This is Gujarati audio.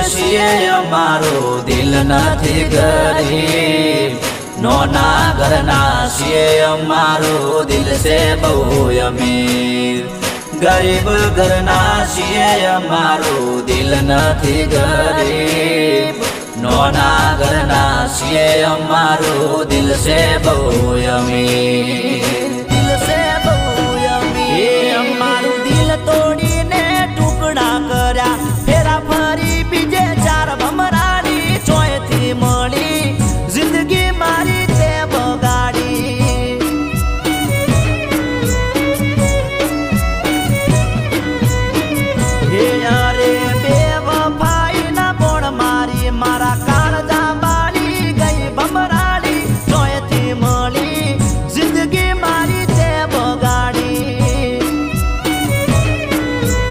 છીએ અમારો દિલ નથી ગરીબ નોના ઘરના છીએ અમારો દિલ છે બહુ અમીર ગરીબ ઘરના છીએ અમારો દિલ નથી ગરીબ નોના ઘરના છીએ અમારો દિલ છે બહુ અમીર